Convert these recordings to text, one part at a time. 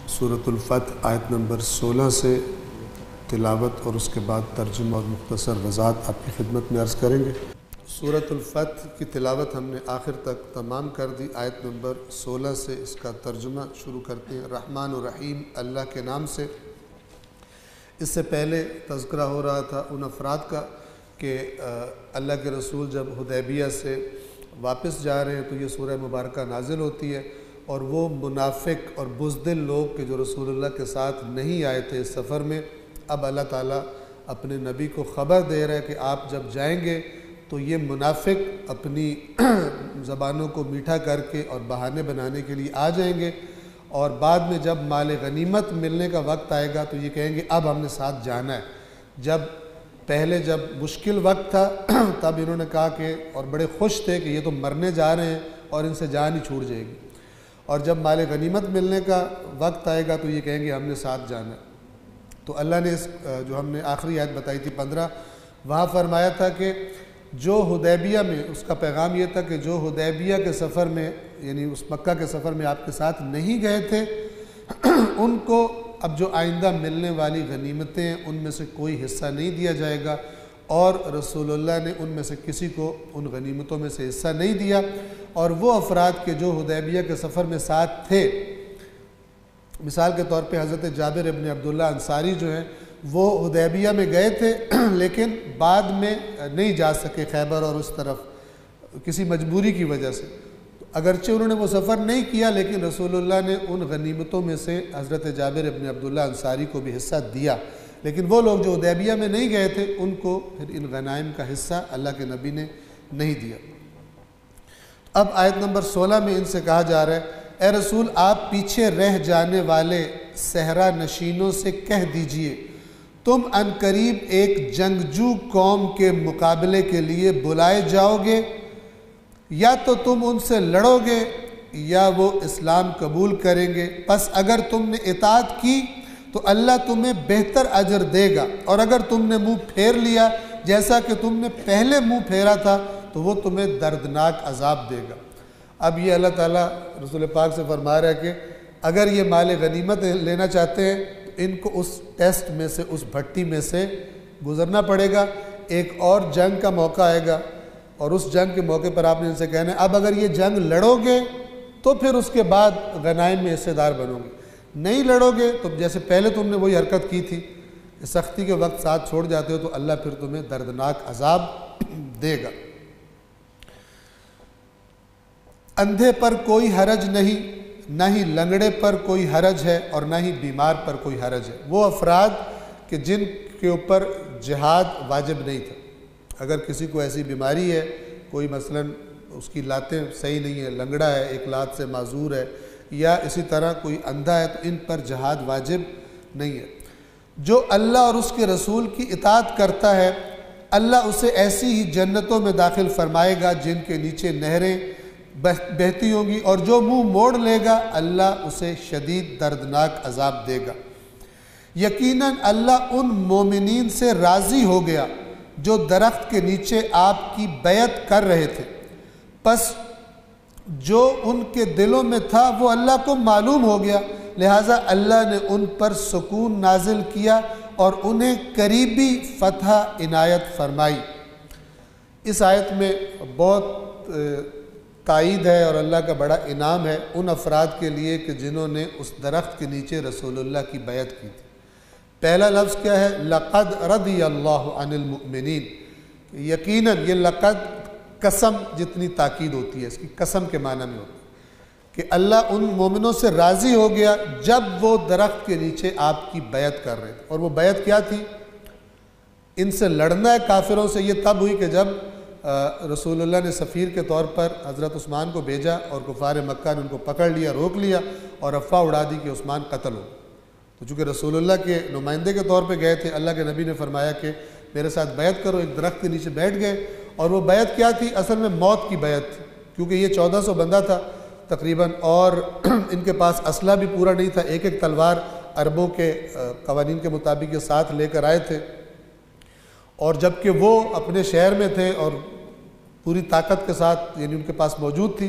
سورۃ الفتح آیت نمبر 16 سے تلاوت اور اس کے بعد ترجمہ اور مختصر وضاحت آپ کی خدمت میں عرض کریں گے۔ سورۃ الفتح کی تلاوت ہم نے آخر تک تمام کر دی۔ آیت نمبر 16 سے اس کا ترجمہ شروع کرتے ہیں۔ رحمان الرحیم اللہ کے نام سے۔ اس سے پہلے تذکرہ ہو رہا تھا ان افراد کا کہ اللہ کے رسول جب حدیبیہ سے واپس جا رہے ہیں تو یہ سورہ مبارکہ نازل ہوتی ہے، اور وہ منافق اور بزدل لوگ کہ جو رسول اللہ کے ساتھ نہیں آئے تھے اس سفر میں، اب اللہ تعالیٰ اپنے نبی کو خبر دے رہا ہے کہ آپ جب جائیں گے تو یہ منافق اپنی زبانوں کو میٹھا کر کے اور بہانے بنانے کے لیے آ جائیں گے، اور بعد میں جب مال غنیمت ملنے کا وقت آئے گا تو یہ کہیں گے اب ہم نے ساتھ جانا ہے۔ جب مشکل وقت تھا تب انہوں نے کہا کہ اور بڑے خوش تھے کہ یہ تو مرنے جا رہے ہیں اور ان سے جان ہی چھوٹ جائے گی، اور جب مال غنیمت ملنے کا وقت آئے گا تو یہ کہیں گے ہم نے ساتھ جانا ہے۔ تو اللہ نے جو ہم نے آخری آیت بتائی تھی 15، وہاں فرمایا تھا کہ جو حدیبیہ میں، اس کا پیغام یہ تھا کہ جو حدیبیہ کے سفر میں یعنی اس مکہ کے سفر میں آپ کے ساتھ نہیں گئے تھے ان کو اب جو آئندہ ملنے والی غنیمتیں ہیں ان میں سے کوئی حصہ نہیں دیا جائے گا، اور رسول اللہ نے ان میں سے کسی کو ان غنیمتوں میں سے حصہ نہیں دیا۔ اور وہ افراد کے جو حدیبیہ کے سفر میں ساتھ تھے، مثال کے طور پہ حضرت جابر ابن عبداللہ انصاری جو ہیں وہ حدیبیہ میں گئے تھے لیکن بعد میں نہیں جا سکے خیبر اور اس طرف کسی مجبوری کی وجہ سے، اگرچہ انہوں نے وہ سفر نہیں کیا لیکن رسول اللہ نے ان غنیمتوں میں سے حضرت جابر ابن عبداللہ انصاری کو بھی حصہ دیا، لیکن وہ لوگ جو حدیبیہ میں نہیں گئے تھے ان کو پھر ان غنائم کا حصہ اللہ کے نبی نے نہیں دیا۔ اب آیت نمبر 16 میں ان سے کہا جا رہا ہے اے رسول آپ پیچھے رہ جانے والے صحرا نشینوں سے کہہ دیجئے تم ان قریب ایک جنگجو قوم کے مقابلے کے لیے بلائے جاؤ گے، یا تو تم ان سے لڑو گے یا وہ اسلام قبول کریں گے، پس اگر تم نے اطاعت کی تو اللہ تمہیں بہتر اجر دے گا، اور اگر تم نے منہ پھیر لیا جیسا کہ تم نے پہلے منہ پھیرا تھا تو وہ تمہیں دردناک عذاب دے گا۔ اب یہ اللہ تعالیٰ رسول پاک سے فرما رہا ہے کہ اگر یہ مال غنیمت لینا چاہتے ہیں تو ان کو اس ٹیسٹ میں سے، اس بھٹی میں سے گزرنا پڑے گا، ایک اور جنگ کا موقع آئے گا، اور اس جنگ کے موقع پر آپ نے ان سے کہنا ہے اب اگر یہ جنگ لڑو گے تو پھر اس کے بعد غنائم میں حصے دار بنو گے، نہیں لڑو گے تو جیسے پہلے تم نے وہی حرکت کی تھی، سختی کے وقت ساتھ چھوڑ جاتے ہو تو اللہ پھر تمہیں دردناک عذاب دے گا۔ اندھے پر کوئی حرج نہیں، نہ ہی لنگڑے پر کوئی حرج ہے، اور نہ ہی بیمار پر کوئی حرج ہے۔ وہ افراد کہ جن کے اوپر جہاد واجب نہیں تھا، اگر کسی کو ایسی بیماری ہے، کوئی مثلا اس کی لاتیں صحیح نہیں ہے، لنگڑا ہے، ایک لات سے معذور ہے، یا اسی طرح کوئی اندھا ہے، تو ان پر جہاد واجب نہیں ہے۔ جو اللہ اور اس کے رسول کی اطاعت کرتا ہے اللہ اسے ایسی ہی جنتوں میں داخل فرمائے گا جن کے نیچے نہریں بہتی ہوں گی، اور جو منہ موڑ لے گا اللہ اسے شدید دردناک عذاب دے گا۔ یقیناً اللہ ان مومنین سے راضی ہو گیا جو درخت کے نیچے آپ کی بیعت کر رہے تھے، پس جو ان کے دلوں میں تھا وہ اللہ کو معلوم ہو گیا، لہٰذا اللہ نے ان پر سکون نازل کیا اور انہیں قریبی فتح عنایت فرمائی۔ اس آیت میں بہت تائید ہے اور اللہ کا بڑا انعام ہے ان افراد کے لیے کہ جنہوں نے اس درخت کے نیچے رسول اللہ کی بیعت کی تھی۔ پہلا لفظ کیا ہے؟ لقد رضی اللہ عن المؤمنین، یقیناً یہ لقد قسم جتنی تاکید ہوتی ہے، اس کی قسم کے معنی میں ہوتی ہے کہ اللہ ان مومنوں سے راضی ہو گیا جب وہ درخت کے نیچے آپ کی بیعت کر رہے تھے۔ اور وہ بیعت کیا تھی؟ ان سے لڑنا ہے کافروں سے، یہ تب ہوئی کہ جب رسول اللہ نے سفیر کے طور پر حضرت عثمان کو بھیجا اور کفار مکہ نے ان کو پکڑ لیا، روک لیا اور افواہ اڑا دی کہ عثمان قتل ہو۔ تو چونکہ رسول اللہ کے نمائندے کے طور پہ گئے تھے، اللہ کے نبی نے فرمایا کہ میرے ساتھ بیعت کرو، ایک درخت کے نیچے بیٹھ گئے، اور وہ بیعت کیا تھی؟ اصل میں موت کی بیعت تھی، کیونکہ یہ 1400 بندہ تھا تقریباً، اور ان کے پاس اسلحہ بھی پورا نہیں تھا، ایک ایک تلوار عربوں کے قوانین کے مطابق یہ ساتھ لے کر آئے تھے، اور جب کہ وہ اپنے شہر میں تھے اور پوری طاقت کے ساتھ یعنی ان کے پاس موجود تھی،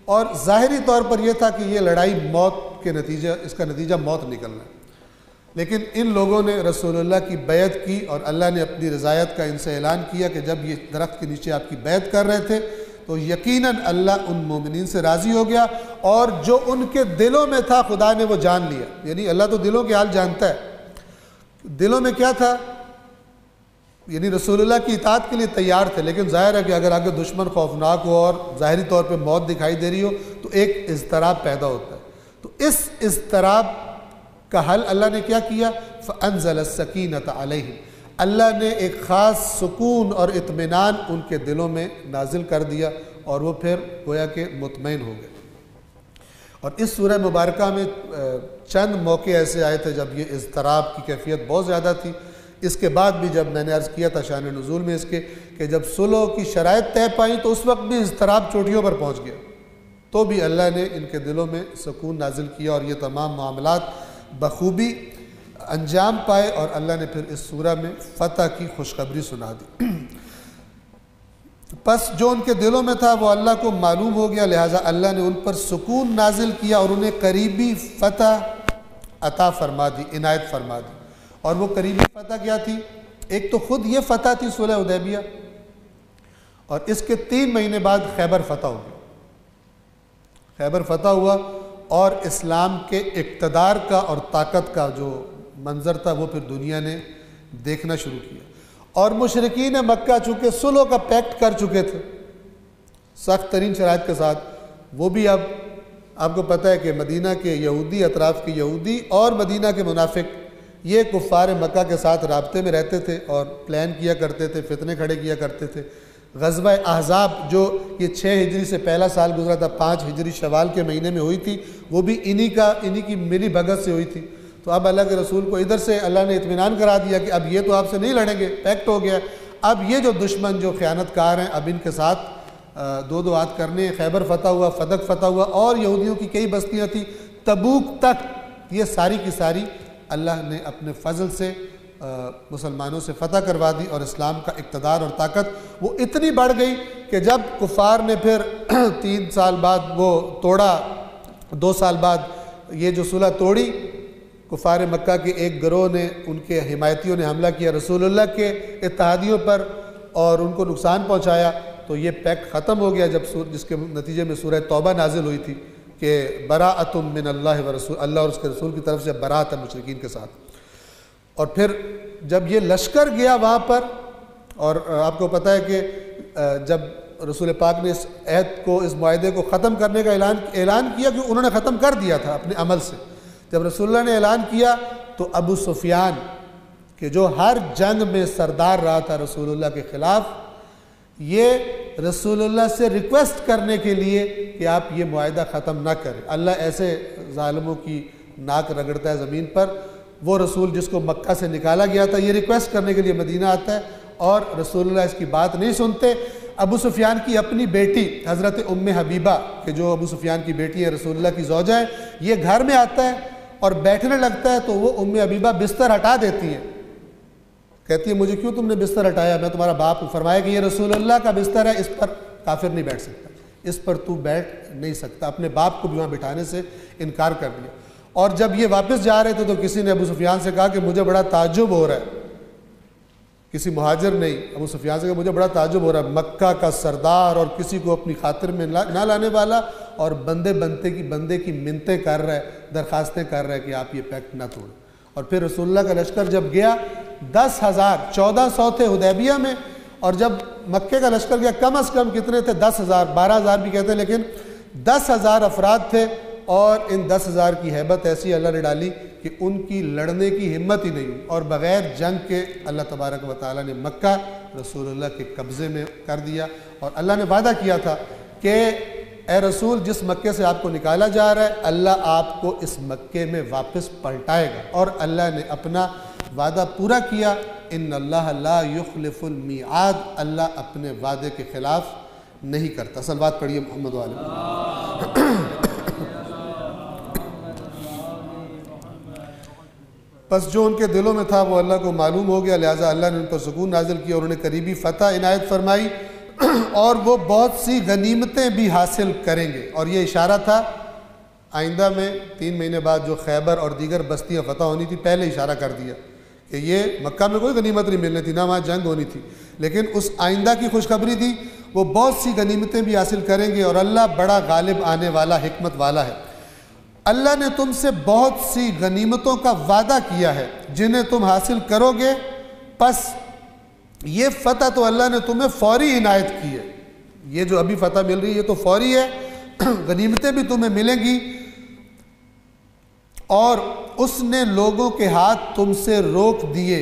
اور ظاہری طور پر یہ تھا کہ یہ لڑائی موت کے نتیجہ، اس کا نتیجہ موت نکلنا ہے، لیکن ان لوگوں نے رسول اللہ کی بیعت کی اور اللہ نے اپنی رضایت کا ان سے اعلان کیا کہ جب یہ درخت کے نیچے آپ کی بیعت کر رہے تھے تو یقیناً اللہ ان مومنین سے راضی ہو گیا، اور جو ان کے دلوں میں تھا خدا نے وہ جان لیا۔ یعنی اللہ تو دلوں کے حال جانتا ہے، دلوں میں کیا تھا، یعنی رسول اللہ کی اطاعت کے لیے تیار تھے، لیکن ظاہر ہے کہ اگر آگے دشمن خوفناک ہو اور ظاہری طور پہ موت دکھائی دے رہی ہو تو ایک اضطراب پیدا ہوتا ہے۔ تو اس اضطراب کا حل اللہ نے کیا کیا؟ فَأَنزَلَ السَّكِينَةَ عَلَيْهِمْ، اللہ نے ایک خاص سکون اور اطمینان ان کے دلوں میں نازل کر دیا، اور وہ پھر گویا کہ مطمئن ہو گئے۔ اور اس سورہ مبارکہ میں چند موقع ایسے آئے تھے جب یہ اضطراب کی کیفیت بہت زیادہ تھی۔ اس کے بعد بھی جب میں نے عرض کیا تھا شان نزول میں اس کے کہ جب صلح کی شرائط طے پائیں تو اس وقت بھی اضطراب چوٹیوں پر پہنچ گیا، تو بھی اللہ نے ان کے دلوں میں سکون نازل کیا اور یہ تمام معاملات بخوبی انجام پائے، اور اللہ نے پھر اس سورہ میں فتح کی خوشخبری سنا دی۔ پس جو ان کے دلوں میں تھا وہ اللہ کو معلوم ہو گیا، لہٰذا اللہ نے ان پر سکون نازل کیا اور انہیں قریبی فتح عطا فرما دی، عنایت فرما دی۔ اور وہ قریبی فتح کیا تھی؟ ایک تو خود یہ فتح تھی صلح حدیبیہ، اور اس کے 3 مہینے بعد خیبر فتح ہو گیا۔ خیبر فتح ہوا اور اسلام کے اقتدار کا اور طاقت کا جو منظر تھا وہ پھر دنیا نے دیکھنا شروع کیا، اور مشرکین مکہ چونکہ صلح کا پیکٹ کر چکے تھے سخت ترین شرائط کے ساتھ، وہ بھی اب آپ کو پتہ ہے کہ مدینہ کے یہودی، اطراف کے یہودی اور مدینہ کے منافق یہ کفار مکہ کے ساتھ رابطے میں رہتے تھے اور پلان کیا کرتے تھے، فتنے کھڑے کیا کرتے تھے۔ غزوہ احزاب جو یہ 6 ہجری سے پہلا سال گزرا تھا، 5 ہجری شوال کے مہینے میں ہوئی تھی، وہ بھی انہی کی ملی بھگت سے ہوئی تھی۔ تو اب اللہ کے رسول کو ادھر سے اللہ نے اطمینان کرا دیا کہ اب یہ تو آپ سے نہیں لڑیں گے، پیکٹ ہو گیا، اب یہ جو دشمن جو خیانت کار ہیں اب ان کے ساتھ دو ہاتھ کرنے۔ خیبر فتح ہوا، فدق فتح ہوا، اور یہودیوں کی کئی بستیاں تھیں تبوک تک، یہ ساری کی ساری اللہ نے اپنے فضل سے مسلمانوں سے فتح کروا دی، اور اسلام کا اقتدار اور طاقت وہ اتنی بڑھ گئی کہ جب کفار نے پھر 3 سال بعد وہ توڑا، 2 سال بعد یہ جو صلح توڑی، کفار مکہ کے ایک گروہ نے، ان کے حمایتیوں نے حملہ کیا رسول اللہ کے اتحادیوں پر اور ان کو نقصان پہنچایا، تو یہ پیکٹ ختم ہو گیا، جس کے نتیجے میں سورہ توبہ نازل ہوئی تھی کہ براءۃ من اللہ و رسول، اللہ اور اس کے رسول کی طرف سے برات ہے مشرکین کے ساتھ۔ اور پھر جب یہ لشکر گیا وہاں پر، اور آپ کو پتہ ہے کہ جب رسول پاک نے اس عہد کو، اس معاہدے کو ختم کرنے کا اعلان کیا، کہ انہوں نے ختم کر دیا تھا اپنے عمل سے، جب رسول اللہ نے اعلان کیا تو ابو سفیان کہ جو ہر جنگ میں سردار رہا تھا رسول اللہ کے خلاف، یہ رسول اللہ سے ریکویسٹ کرنے کے لیے کہ آپ یہ معاہدہ ختم نہ کریں، اللہ ایسے ظالموں کی ناک رگڑتا ہے زمین پر، وہ رسول جس کو مکہ سے نکالا گیا تھا یہ ریکویسٹ کرنے کے لیے مدینہ آتا ہے، اور رسول اللہ اس کی بات نہیں سنتے۔ ابو سفیان کی اپنی بیٹی حضرت ام حبیبہ کہ جو ابو سفیان کی بیٹی ہے، رسول اللہ کی زوجہ ہے، یہ گھر میں آتا ہے اور بیٹھنے لگتا ہے تو وہ ام حبیبہ بستر ہٹا دیتی ہیں، کہتی ہے مجھے کیوں تم نے بستر ہٹایا، میں تمہارا باپ ہوں۔ فرمایا کہ یہ رسول اللہ کا بستر ہے، اس پر کافر نہیں بیٹھ سکتا، اس پر تو بیٹھ نہیں سکتا، اپنے باپ کو بھی وہاں بٹھانے سے انکار کر دیا۔ اور جب یہ واپس جا رہے تھے تو کسی نے ابو سفیان سے کہا کہ مجھے بڑا تعجب ہو رہا ہے، کسی مہاجر نہیں، ابو سفیان سے کہا مجھے بڑا تعجب ہو رہا ہے، مکہ کا سردار اور کسی کو اپنی خاطر میں نہ لانے والا، اور بندے کی منتیں کر رہا ہے، درخواستیں کر رہا ہے کہ آپ یہ پیکٹ نہ توڑیں۔ اور پھر رسول اللہ کا لشکر جب گیا 10,000، 1400 تھے حدیبیہ میں، اور جب مکے کا لشکر گیا کم از کم کتنے تھے؟ 10,000، 12,000 بھی کہتے ہیں، لیکن 10,000 افراد تھے، اور ان 10,000 کی ہیبت ایسی اللہ نے ڈالی کہ ان کی لڑنے کی ہمت ہی نہیں ہوئی، اور بغیر جنگ کے اللہ تبارک و تعالیٰ نے مکہ رسول اللہ کے قبضے میں کر دیا۔ اور اللہ نے وعدہ کیا تھا کہ اے رسول جس مکے سے آپ کو نکالا جا رہا ہے اللہ آپ کو اس مکے میں واپس پلٹائے گا، اور اللہ نے اپنا وعدہ پورا کیا۔ ان اللہ لا یخلف المیعاد، اللہ اپنے وعدے کے خلاف نہیں کرتا۔ صلوات پڑھیے محمد علیہ۔ پس جو ان کے دلوں میں تھا وہ اللہ کو معلوم ہو گیا، لہٰذا اللہ نے ان پر سکون نازل کیا اور انہیں قریبی فتح عنایت فرمائی۔ اور وہ بہت سی غنیمتیں بھی حاصل کریں گے۔ اور یہ اشارہ تھا آئندہ میں 3 مہینے بعد جو خیبر اور دیگر بستیاں فتح ہونی تھی، پہلے اشارہ کر دیا کہ یہ مکہ میں کوئی غنیمت نہیں ملنی تھی، نہ وہاں جنگ ہونی تھی، لیکن اس آئندہ کی خوشخبری تھی وہ بہت سی غنیمتیں بھی حاصل کریں گے، اور اللہ بڑا غالب آنے والا حکمت والا ہے۔ اللہ نے تم سے بہت سی غنیمتوں کا وعدہ کیا ہے جنہیں تم حاصل کرو گے، پس یہ فتح تو اللہ نے تمہیں فوری عنایت کی ہے۔ یہ جو ابھی فتح مل رہی ہے یہ تو فوری ہے، غنیمتیں بھی تمہیں ملیں گی، اور اس نے لوگوں کے ہاتھ تم سے روک دیے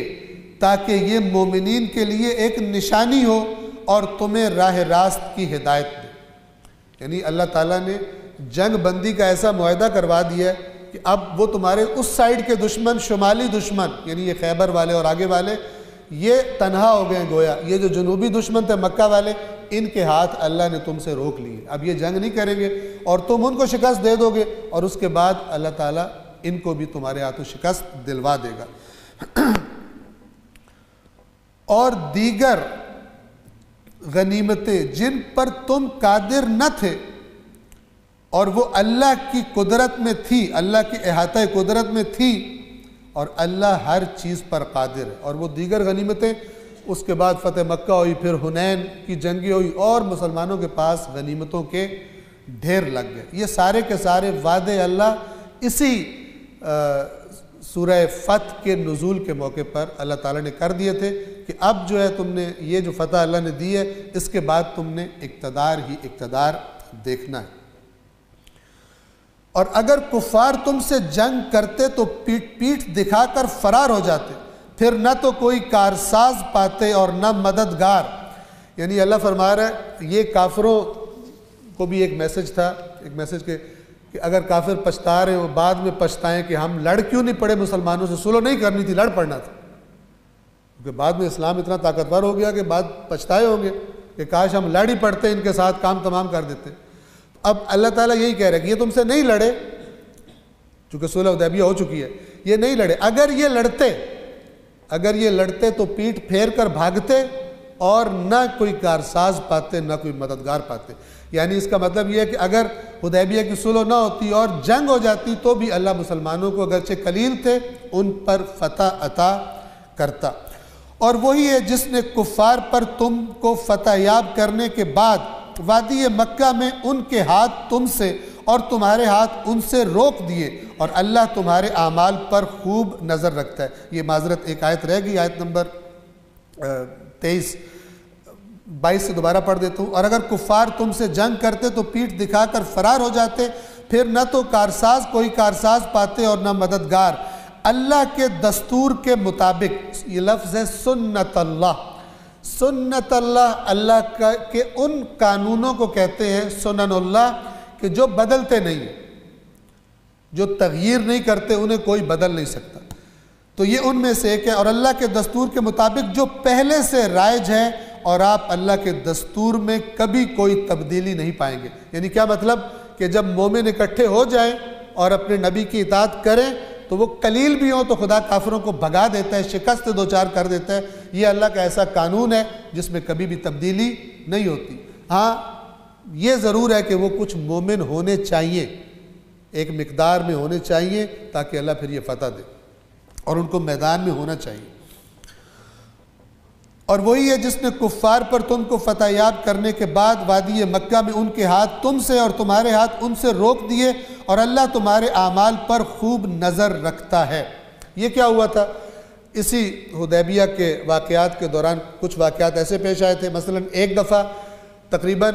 تاکہ یہ مومنین کے لیے ایک نشانی ہو اور تمہیں راہ راست کی ہدایت دے۔ یعنی اللہ تعالیٰ نے جنگ بندی کا ایسا معاہدہ کروا دیا ہے کہ اب وہ تمہارے اس سائیڈ کے دشمن، شمالی دشمن یعنی یہ خیبر والے اور آگے والے، یہ تنہا ہو گئے گویا۔ یہ جو جنوبی دشمن تھے مکہ والے، ان کے ہاتھ اللہ نے تم سے روک لیے، اب یہ جنگ نہیں کریں گے اور تم ان کو شکست دے دو گے، اور اس کے بعد اللہ تعالیٰ ان کو بھی تمہارے ہاتھوں شکست دلوا دے گا۔ اور دیگر غنیمتیں جن پر تم قادر نہ تھے اور وہ اللہ کی قدرت میں تھی، اللہ کی احاطہ قدرت میں تھی، اور اللہ ہر چیز پر قادر ہے۔ اور وہ دیگر غنیمتیں اس کے بعد فتح مکہ ہوئی، پھر حنین کی جنگیں ہوئی، اور مسلمانوں کے پاس غنیمتوں کے ڈھیر لگ گئے۔ یہ سارے کے سارے وعدے اللہ اسی سورہ فتح کے نزول کے موقع پر اللہ تعالیٰ نے کر دیے تھے کہ اب جو ہے تم نے یہ جو فتح اللہ نے دی ہے، اس کے بعد تم نے اقتدار ہی اقتدار دیکھنا ہے۔ اور اگر کفار تم سے جنگ کرتے تو پیٹھ دکھا کر فرار ہو جاتے، پھر نہ تو کوئی کارساز پاتے اور نہ مددگار۔ یعنی اللہ فرما رہا ہے یہ کافروں کو بھی ایک میسج تھا، ایک میسج کہ اگر کافر پچھتا رہے ہو بعد میں پچھتائیں کہ ہم لڑ کیوں نہیں پڑے، مسلمانوں سے صلح نہیں کرنی تھی، لڑ پڑنا تھا، کیونکہ بعد میں اسلام اتنا طاقتور ہو گیا کہ بعد پچھتائے ہوں گے کہ کاش ہم لڑ ہی پڑتے، ان کے ساتھ کام تمام کر دیتے۔ اب اللہ تعالیٰ یہی کہہ رہا ہے کہ یہ تم سے نہیں لڑے، چونکہ صلح حدیبیہ ہو چکی ہے، یہ نہیں لڑے۔ اگر یہ لڑتے تو پیٹھ پھیر کر بھاگتے اور نہ کوئی کارساز پاتے نہ کوئی مددگار پاتے۔ یعنی اس کا مطلب یہ ہے کہ اگر حدیبیہ کی صلح نہ ہوتی اور جنگ ہو جاتی تو بھی اللہ مسلمانوں کو اگرچہ قلیل تھے ان پر فتح عطا کرتا۔ اور وہی ہے جس نے کفار پر تم کو فتح یاب کرنے کے بعد وادی مکہ میں ان کے ہاتھ تم سے اور تمہارے ہاتھ ان سے روک دیے، اور اللہ تمہارے اعمال پر خوب نظر رکھتا ہے۔ یہ معذرت ایک آیت رہ گئی، آیت نمبر 22 سے دوبارہ پڑھ دیتا ہوں۔ اور اگر کفار تم سے جنگ کرتے تو پیٹھ دکھا کر فرار ہو جاتے، پھر نہ تو کوئی کارساز پاتے اور نہ مددگار، اللہ کے دستور کے مطابق۔ یہ لفظ ہے سنت اللہ۔ سنت اللہ، اللہ کے ان قانونوں کو کہتے ہیں سنن اللہ کہ جو بدلتے نہیں ہیں، جو تغییر نہیں کرتے، انہیں کوئی بدل نہیں سکتا۔ تو یہ ان میں سے ایک ہے، اور اللہ کے دستور کے مطابق جو پہلے سے رائج ہے، اور آپ اللہ کے دستور میں کبھی کوئی تبدیلی نہیں پائیں گے۔ یعنی کیا مطلب کہ جب مومن اکٹھے ہو جائیں اور اپنے نبی کی اطاعت کریں تو وہ قلیل بھی ہوں تو خدا کافروں کو بھگا دیتا ہے، شکست دوچار کر دیتا ہے۔ یہ اللہ کا ایسا قانون ہے جس میں کبھی بھی تبدیلی نہیں ہوتی۔ ہاں یہ ضرور ہے کہ وہ کچھ مومن ہونے چاہیے، ایک مقدار میں ہونے چاہیے تاکہ اللہ پھر یہ فتح دے، اور ان کو میدان میں ہونا چاہیے۔ اور وہی ہے جس نے کفار پر تم کو فتح یاب کرنے کے بعد وادی مکہ میں ان کے ہاتھ تم سے اور تمہارے ہاتھ ان سے روک دیے، اور اللہ تمہارے اعمال پر خوب نظر رکھتا ہے۔ یہ کیا ہوا تھا؟ اسی حدیبیہ کے واقعات کے دوران کچھ واقعات ایسے پیش آئے تھے۔ مثلا ایک دفعہ تقریباً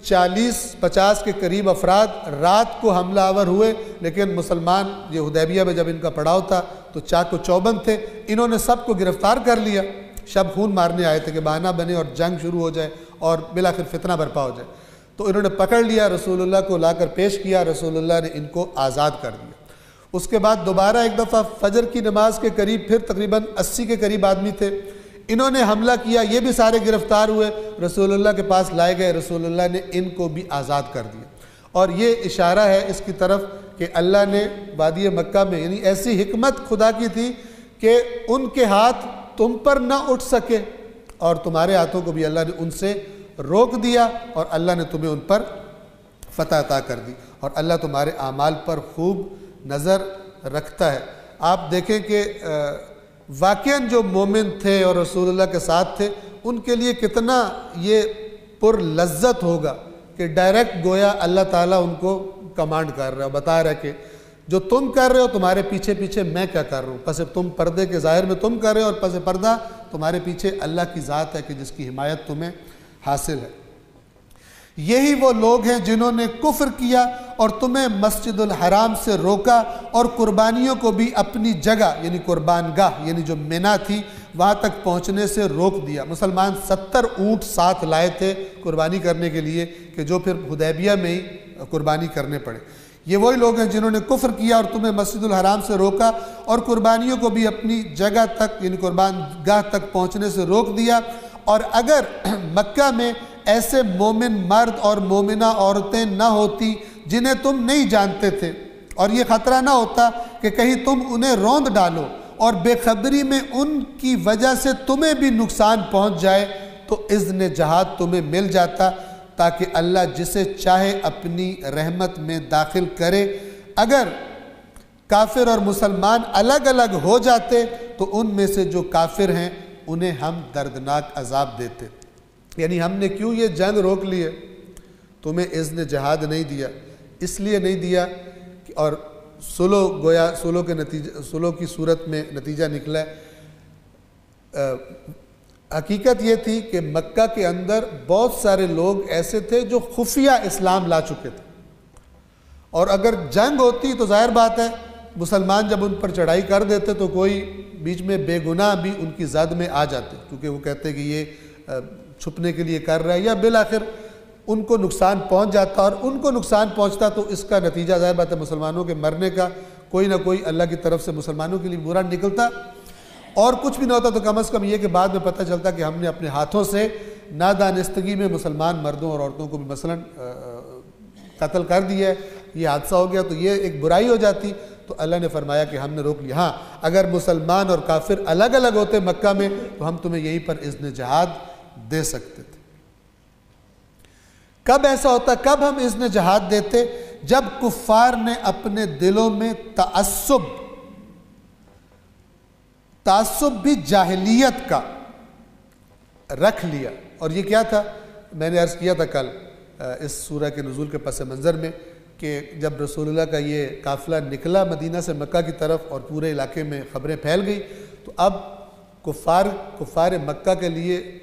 40-50 کے قریب افراد رات کو حملہ آور ہوئے، لیکن مسلمان یہ حدیبیہ میں جب ان کا پڑاؤ تھا تو چاق و چوبند تھے، انہوں نے سب کو گرفتار کر لیا۔ شب خون مارنے آئے تھے کہ بہانہ بنے اور جنگ شروع ہو جائے اور بالآخر فتنہ برپا ہو جائے۔ تو انہوں نے پکڑ لیا، رسول اللہ کو لا کر پیش کیا، رسول اللہ نے ان کو آزاد کر دیا۔ اس کے بعد دوبارہ ایک دفعہ فجر کی نماز کے قریب پھر تقریباً 80 کے قریب آدمی تھے، انہوں نے حملہ کیا، یہ بھی سارے گرفتار ہوئے، رسول اللہ کے پاس لائے گئے، رسول اللہ نے ان کو بھی آزاد کر دیا۔ اور یہ اشارہ ہے اس کی طرف کہ اللہ نے وادی مکہ میں، یعنی ایسی حکمت خدا کی تھی کہ ان کے ہاتھ تم پر نہ اٹھ سکے اور تمہارے ہاتھوں کو بھی اللہ نے ان سے روک دیا اور اللہ نے تمہیں ان پر فتح عطا کر دی، اور اللہ تمہارے اعمال پر خوب نظر رکھتا ہے۔ آپ دیکھیں کہ واقعاً جو مومن تھے اور رسول اللہ کے ساتھ تھے، ان کے لیے کتنا یہ پر لذت ہوگا کہ ڈائریکٹ گویا اللہ تعالیٰ ان کو کمانڈ کر رہا ہے، بتا رہا ہے کہ جو تم کر رہے ہو تمہارے پیچھے پیچھے میں کیا کر رہا ہوں، پس تم پردے کے ظاہر میں تم کر رہے ہو اور پس پردہ تمہارے پیچھے اللہ کی ذات ہے کہ جس کی حمایت تمہیں حاصل ہے۔ یہی وہ لوگ ہیں جنہوں نے کفر کیا اور تمہیں مسجد الحرام سے روکا اور قربانیوں کو بھی اپنی جگہ یعنی قربان گاہ یعنی جو منی تھی وہاں تک پہنچنے سے روک دیا۔ مسلمان 70 اونٹ ساتھ لائے تھے قربانی کرنے کے لیے کہ جو پھر حدیبیہ میں ہی قربانی کرنے پڑے۔ یہ وہی لوگ ہیں جنہوں نے کفر کیا اور تمہیں مسجد الحرام سے روکا اور قربانیوں کو بھی اپنی جگہ تک یعنی قربان گاہ تک پہنچنے سے روک دیا، اور اگر مکہ میں ایسے مومن مرد اور مومنہ عورتیں نہ ہوتی جنہیں تم نہیں جانتے تھے، اور یہ خطرہ نہ ہوتا کہ کہیں تم انہیں روند ڈالو اور بے خبری میں ان کی وجہ سے تمہیں بھی نقصان پہنچ جائے، تو اذن جہاد تمہیں مل جاتا تاکہ اللہ جسے چاہے اپنی رحمت میں داخل کرے۔ اگر کافر اور مسلمان الگ الگ ہو جاتے تو ان میں سے جو کافر ہیں انہیں ہم دردناک عذاب دیتے۔ یعنی ہم نے کیوں یہ جنگ روک لی ہے، تمہیں اذن جہاد نہیں دیا، اس لیے نہیں دیا اور صلح کی صورت میں نتیجہ نکلا ہے۔ حقیقت یہ تھی کہ مکہ کے اندر بہت سارے لوگ ایسے تھے جو خفیہ اسلام لا چکے تھے، اور اگر جنگ ہوتی تو ظاہر بات ہے مسلمان جب ان پر چڑھائی کر دیتے تو کوئی بیچ میں بے گناہ بھی ان کی زد میں آ جاتے، کیونکہ وہ کہتے کہ یہ چھپنے کے لیے کر رہا ہے، یا بالآخر ان کو نقصان پہنچ جاتا، اور ان کو نقصان پہنچتا تو اس کا نتیجہ ظاہر بات ہے مسلمانوں کے مرنے کا کوئی نہ کوئی اللہ کی طرف سے مسلمانوں کے لیے برا نکلتا، اور کچھ بھی نہ ہوتا تو کم از کم یہ کہ بعد میں پتہ چلتا کہ ہم نے اپنے ہاتھوں سے نادانستگی میں مسلمان مردوں اور عورتوں کو بھی مثلا قتل کر دیا ہے، یہ حادثہ ہو گیا تو یہ ایک برائی ہو جاتی، تو اللہ نے فرمایا کہ ہم نے روک لیا۔ ہاں اگر مسلمان اور کافر الگ الگ ہوتے مکہ میں تو ہم تمہیں یہیں پر اذن جہاد دے سکتے تھے۔ کب ایسا ہوتا، کب ہم اذن جہاد دیتے؟ جب کفار نے اپنے دلوں میں تعصب بھی جاہلیت کا رکھ لیا، اور یہ کیا تھا میں نے عرض کیا تھا کل اس سورہ کے نزول کے پس منظر میں کہ جب رسول اللہ کا یہ قافلہ نکلا مدینہ سے مکہ کی طرف اور پورے علاقے میں خبریں پھیل گئی، تو اب کفار مکہ کے لیے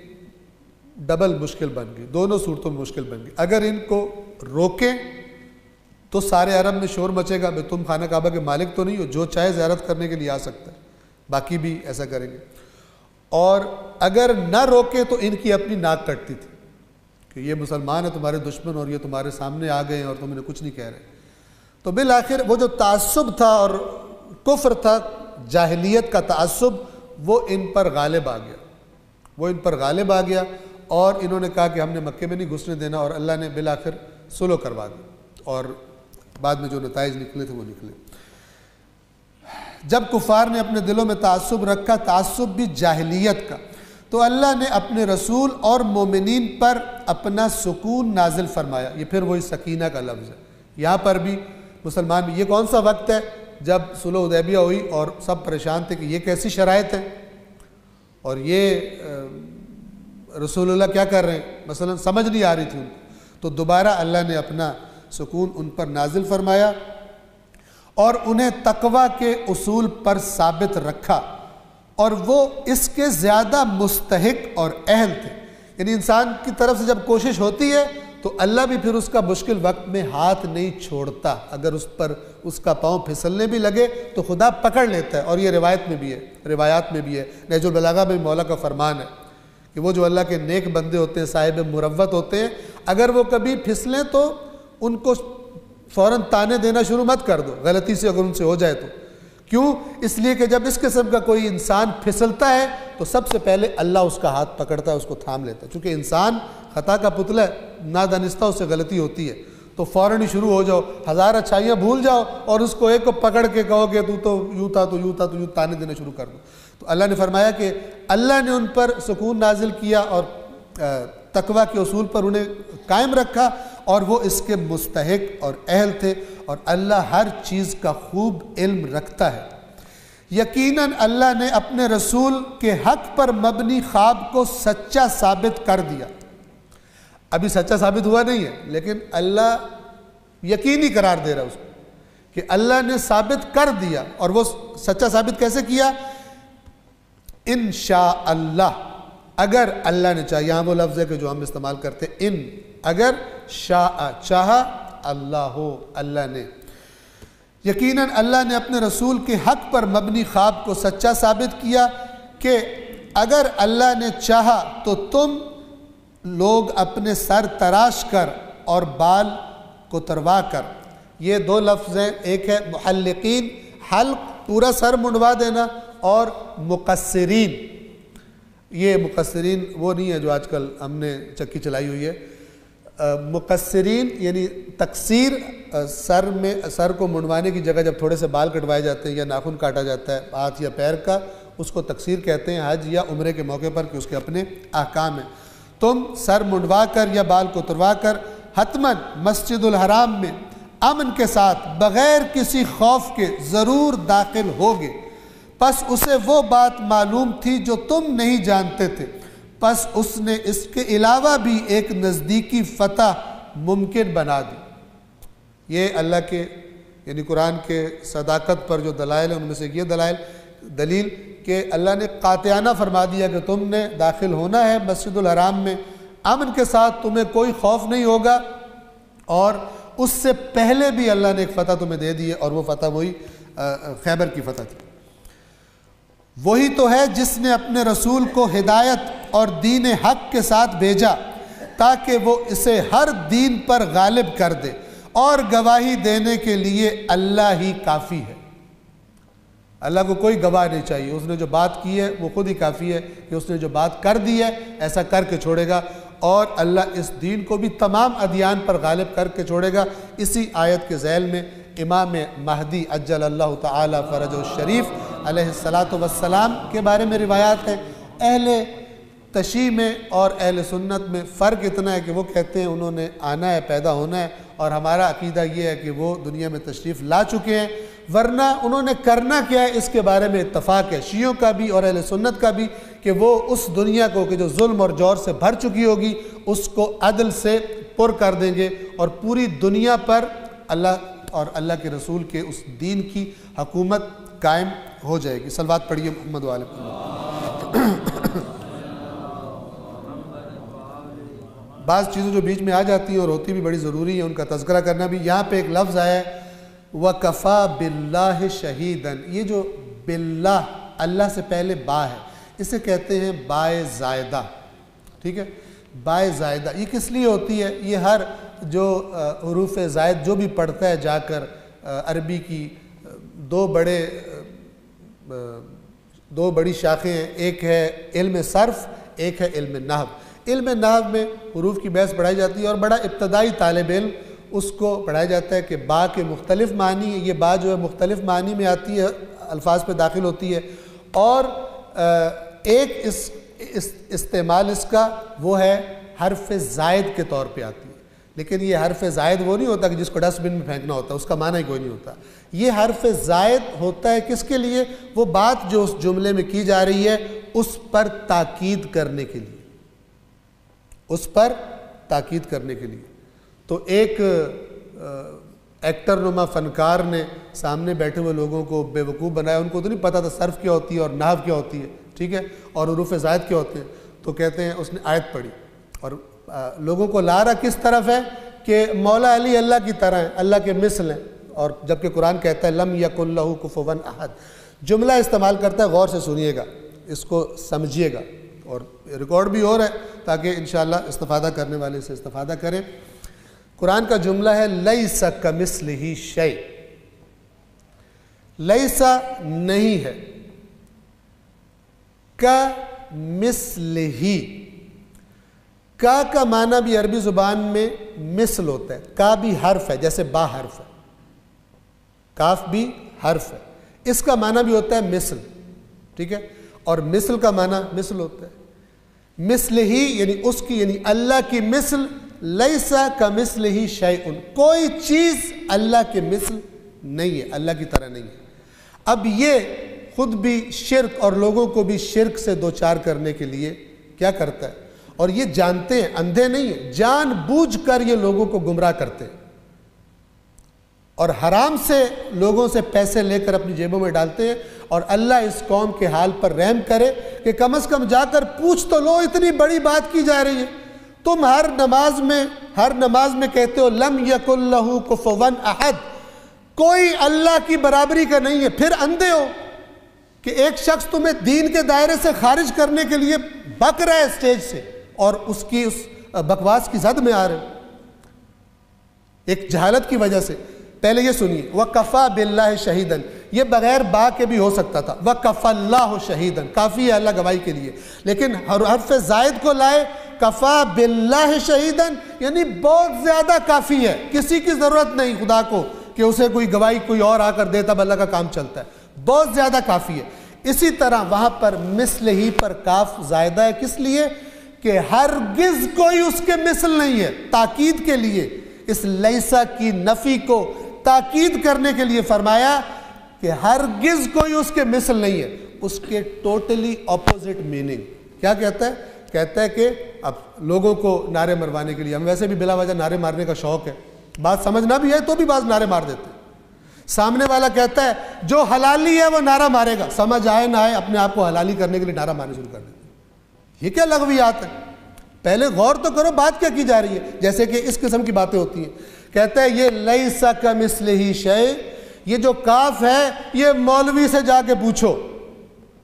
ڈبل مشکل بن گئی، دونوں صورتوں میں مشکل بن گئی۔ اگر ان کو روکیں تو سارے عرب میں شور مچے گا کہ تم خانہ کعبہ کے مالک تو نہیں ہو، جو چاہے زیارت کرنے کے لیے آ سکتا ہے، باقی بھی ایسا کریں گے، اور اگر نہ روکیں تو ان کی اپنی ناک کٹتی تھی کہ یہ مسلمان ہیں تمہارے دشمن اور یہ تمہارے سامنے آ گئے ہیں اور تم انہیں کچھ نہیں کہہ رہے۔ تو بالآخر وہ جو تعصب تھا اور کفر تھا، جاہلیت کا تعصب، وہ ان پر غالب آ گیا اور انہوں نے کہا کہ ہم نے مکے میں نہیں گھسنے دینا، اور اللہ نے بالآخر صلح کروا دی، اور بعد میں جو نتائج نکلے تھے وہ نکلے۔ جب کفار نے اپنے دلوں میں تعصب رکھا، تعصب بھی جاہلیت کا، تو اللہ نے اپنے رسول اور مومنین پر اپنا سکون نازل فرمایا۔ یہ پھر وہی سکینہ کا لفظ ہے، یہاں پر بھی مسلمان بھی، یہ کون سا وقت ہے جب صلح حدیبیہ ہوئی اور سب پریشان تھے کہ یہ کیسی شرائط ہے اور یہ رسول اللہ کیا کر رہے ہیں، مثلا سمجھ نہیں آ رہی تھی ان کو، تو دوبارہ اللہ نے اپنا سکون ان پر نازل فرمایا اور انہیں تقوی کے اصول پر ثابت رکھا، اور وہ اس کے زیادہ مستحق اور اہل تھے۔ یعنی انسان کی طرف سے جب کوشش ہوتی ہے تو اللہ بھی پھر اس کا مشکل وقت میں ہاتھ نہیں چھوڑتا، اگر اس پر اس کا پاؤں پھسلنے بھی لگے تو خدا پکڑ لیتا ہے، اور یہ روایات میں بھی ہے، نہج البلاغہ میں مولا کا فرمان ہے کہ وہ جو اللہ کے نیک بندے ہوتے ہیں، صاحب مروت ہوتے ہیں، اگر وہ کبھی پھسلیں تو ان کو فوراً تانے دینا شروع مت کر دو، غلطی سے اگر ان سے ہو جائے تو۔ کیوں؟ اس لیے کہ جب اس قسم کا کوئی انسان پھسلتا ہے تو سب سے پہلے اللہ اس کا ہاتھ پکڑتا ہے، اس کو تھام لیتا ہے، چونکہ انسان خطا کا پتلا ہے، نادانستہ اس سے غلطی ہوتی ہے، تو فوراً ہی شروع ہو جاؤ، ہزار اچھائیاں بھول جاؤ اور اس کو ایک کو پکڑ کے کہو کہ تو یوں تھا تو یوں تھا تو یوں تانے دینا شروع کر دو۔ تو اللہ نے فرمایا کہ اللہ نے ان پر سکون نازل کیا اور تقوی کے اصول پر انہیں قائم رکھا اور وہ اس کے مستحق اور اہل تھے، اور اللہ ہر چیز کا خوب علم رکھتا ہے۔ یقیناً اللہ نے اپنے رسول کے حق پر مبنی خواب کو سچا ثابت کر دیا۔ ابھی سچا ثابت ہوا نہیں ہے، لیکن اللہ یقینی قرار دے رہا ہے اس کو کہ اللہ نے ثابت کر دیا، اور وہ سچا ثابت کیسے کیا؟ انشاءاللہ، اگر اللہ نے چاہا۔ یہاں وہ لفظ ہے کہ جو ہم استعمال کرتے ہیں، ان، اگر، شاء، چاہا، اللہ ہو، اللہ نے۔ یقیناً اللہ نے اپنے رسول کے حق پر مبنی خواب کو سچا ثابت کیا کہ اگر اللہ نے چاہا تو تم لوگ اپنے سر تراش کر اور بال کو تروا کر، یہ دو لفظ ہیں، ایک ہے محلقین، حلق پورا سر منڈوا دینا، اور مقصرین، یہ مقصرین وہ نہیں ہے جو آج کل ہم نے چکی چلائی ہوئی ہے۔ مقصرین یعنی تقصیر، سر کو منڈوانے کی جگہ جب تھوڑے سے بال کٹوائے جاتے ہیں یا ناخن کاٹا جاتا ہے ہاتھ یا پیر کا، اس کو تقصیر کہتے ہیں حج یا عمرے کے موقع پر، کہ اس کے اپنے احکام ہیں۔ تم سر منڈوا کر یا بال کو تروا کر حتماً مسجد الحرام میں امن کے ساتھ بغیر کسی خوف کے ضرور داخل ہوگے، پس اسے وہ بات معلوم تھی جو تم نہیں جانتے تھے، پس اس نے اس کے علاوہ بھی ایک نزدیکی فتح ممکن بنا دی۔ یہ اللہ کے یعنی قرآن کے صداقت پر جو دلائل ہیں ان میں سے یہ دلیل کہ اللہ نے قاطعانہ فرما دیا کہ تم نے داخل ہونا ہے مسجد الحرام میں امن کے ساتھ، تمہیں کوئی خوف نہیں ہوگا، اور اس سے پہلے بھی اللہ نے ایک فتح تمہیں دے دی ہے، اور وہ فتح وہی خیبر کی فتح تھی۔ وہی تو ہے جس نے اپنے رسول کو ہدایت اور دین حق کے ساتھ بھیجا تاکہ وہ اسے ہر دین پر غالب کر دے، اور گواہی دینے کے لیے اللہ ہی کافی ہے۔ اللہ کو کوئی گواہ نہیں چاہیے، اس نے جو بات کی ہے وہ خود ہی کافی ہے کہ اس نے جو بات کر دی ہے ایسا کر کے چھوڑے گا، اور اللہ اس دین کو بھی تمام ادیان پر غالب کر کے چھوڑے گا۔ اسی آیت کے ذیل میں امام مہدی عجل اللہ تعالی فرجہ الشریف علیہ السلام کے بارے میں روایات ہیں۔ اہل تشیع میں اور اہل سنت میں فرق اتنا ہے کہ وہ کہتے ہیں انہوں نے آنا ہے، پیدا ہونا ہے، اور ہمارا عقیدہ یہ ہے کہ وہ دنیا میں تشریف لا چکے ہیں، ورنہ انہوں نے کرنا کیا ہے اس کے بارے میں اتفاق ہے، شیعوں کا بھی اور اہل سنت کا بھی، کہ وہ اس دنیا کو کہ جو ظلم اور جور سے بھر چکی ہوگی اس کو عدل سے پر کر دیں گے، اور پوری دنیا پر اللہ اور اللہ کے رسول کے اس دین کی حکومت قائم ہو جائے گی۔ صلوات پڑھیے محمد وآل محمد۔ بعض چیزیں جو بیچ میں آ جاتی ہیں اور ہوتی بھی بڑی ضروری ہیں، ان کا تذکرہ کرنا بھی۔ یہاں پہ ایک لفظ آیا ہے وَكَفَى بِاللَّهِ شَهِيدًا، یہ جو باللہ اللہ سے پہلے با ہے، اسے کہتے ہیں بائے زائدہ، ٹھیک ہے؟ بائے زائدہ یہ کس لیے ہوتی ہے؟ یہ ہر جو حروف زائد جو بھی پڑھتا ہے جا کر عربی کی دو بڑی شاخیں ہیں، ایک ہے علم صرف، ایک ہے علم نحو۔ علم نحو میں حروف کی بحث پڑھائی جاتی ہے، اور بڑا ابتدائی طالب علم اس کو پڑھایا جاتا ہے کہ با کے مختلف معنی ہیں، یہ با جو ہے مختلف معنی میں آتی ہے، الفاظ پہ داخل ہوتی ہے، اور ایک استعمال اس کا وہ ہے حرف زائد کے طور پہ آتی ہے، لیکن یہ حرف زائد وہ نہیں ہوتا کہ جس کو ڈسٹ بن میں پھینکنا ہوتا، اس کا معنی ہی کوئی نہیں ہوتا۔ یہ حرف زائد ہوتا ہے کس کے لیے؟ وہ بات جو اس جملے میں کی جا رہی ہے اس پر تاکید کرنے کے لیے، اس پر تاکید کرنے کے لیے۔ تو ایک ایکٹر نما فنکار نے سامنے بیٹھے ہوئے لوگوں کو بے وقوف بنایا، ان کو تو نہیں پتا تھا صرف کیا ہوتی ہے اور نحو کیا ہوتی ہے، ٹھیک ہے، اور حروف زائد کیا ہوتے ہیں، تو کہتے ہیں اس نے آیت پڑھی اور لوگوں کو لا رہا کس طرف ہے کہ مولا علی اللہ کی طرح ہیں، اللہ کے مثل ہیں، اور جبکہ قرآن کہتا ہے لم یکن لہ کفوا احد، جملہ استعمال کرتا ہے، غور سے سنیے گا، اس کو سمجھیے گا، اور ریکارڈ بھی ہو رہا ہے تاکہ انشاءاللہ استفادہ کرنے والے سے استفادہ کریں۔ قرآن کا جملہ ہے لیس کمثلہ شیء، لیسا نہیں ہے، کمثلہ، کا معنی بھی عربی زبان میں مثل ہوتا ہے، کا بھی حرف ہے جیسے با حرف ہے، کاف بھی حرف ہے، اس کا معنی بھی ہوتا ہے مثل، ٹھیک ہے، اور مثل کا معنی مثل ہوتا ہے، مثلہ یعنی اس کی، یعنی اللہ کی مثل، لیس کمثلہ شیء، کوئی چیز اللہ کے مثل نہیں ہے، اللہ کی طرح نہیں ہے۔ اب یہ خود بھی شرک اور لوگوں کو بھی شرک سے دوچار کرنے کے لیے کیا کرتا ہے، اور یہ جانتے ہیں، اندھے نہیں ہیں، جان بوجھ کر یہ لوگوں کو گمراہ کرتے ہیں اور حرام سے لوگوں سے پیسے لے کر اپنی جیبوں میں ڈالتے ہیں۔ اور اللہ اس قوم کے حال پر رحم کرے کہ کم از کم جا کر پوچھ تو لو، اتنی بڑی بات کی جا رہی ہے، تم ہر نماز میں کہتے ہو لم یکن لہ کفوا احد، کوئی اللہ کی برابری کا نہیں ہے، پھر اندھے ہو کہ ایک شخص تمہیں دین کے دائرے سے خارج کرنے کے لیے بک رہا ہے اسٹیج سے، اور اس بکواس کی زد میں آ رہے ایک جہالت کی وجہ سے۔ پہلے یہ سنیے، وَكَفَى بِاللَّهِ شَهِيدًا، یہ بغیر با کے بھی ہو سکتا تھا، وَكَفَى اللَّهُ شَهِيدًا، کافی ہے اللہ گواہی کے لیے، لیکن حرف زائد کو لائے، کَفَى بِاللَّهِ شَهِيدًا یعنی بہت زیادہ کافی ہے، کسی کی ضرورت نہیں خدا کو کہ اسے کوئی گواہی کوئی اور آ کر دیتا، اب اللہ کا کام چلتا ہے، بہت زیادہ کافی ہے۔ اسی طرح وہاں پر مثل ہی پر کاف زائدہ ہے، کس لیے کہ ہرگز کوئی اس کے مثل نہیں ہے، تاکید کے لیے، اس لیسا کی نفی کو تاکید کرنے کے لیے فرمایا کہ ہرگز کوئی اس کے مثل نہیں ہے۔ اس کے ٹوٹلی اپوزٹ میننگ کیا کہتا ہے؟ کہتا ہے کہ اب لوگوں کو نعرے مروانے کے لیے، ہم ویسے بھی بلا وجہ نعرے مارنے کا شوق ہے، بات سمجھنا بھی ہے تو بھی بعض نعرے مار دیتے ہیں۔ سامنے والا کہتا ہے جو حلالی ہے وہ نعرہ مارے گا، سمجھ آئے نہ آئے اپنے آپ کو حلالی کرنے کے لیے نعرہ مارنے شروع کر دیتے ہیں۔ یہ کیا لغویات ہے؟ پہلے غور تو کرو بات کیا کی جا رہی ہے۔ جیسے کہ اس قسم کی باتیں ہوتی ہیں، کہتا ہے یہ لیس کمثلہ شیء، یہ جو کاف ہے یہ مولوی سے جا کے پوچھو،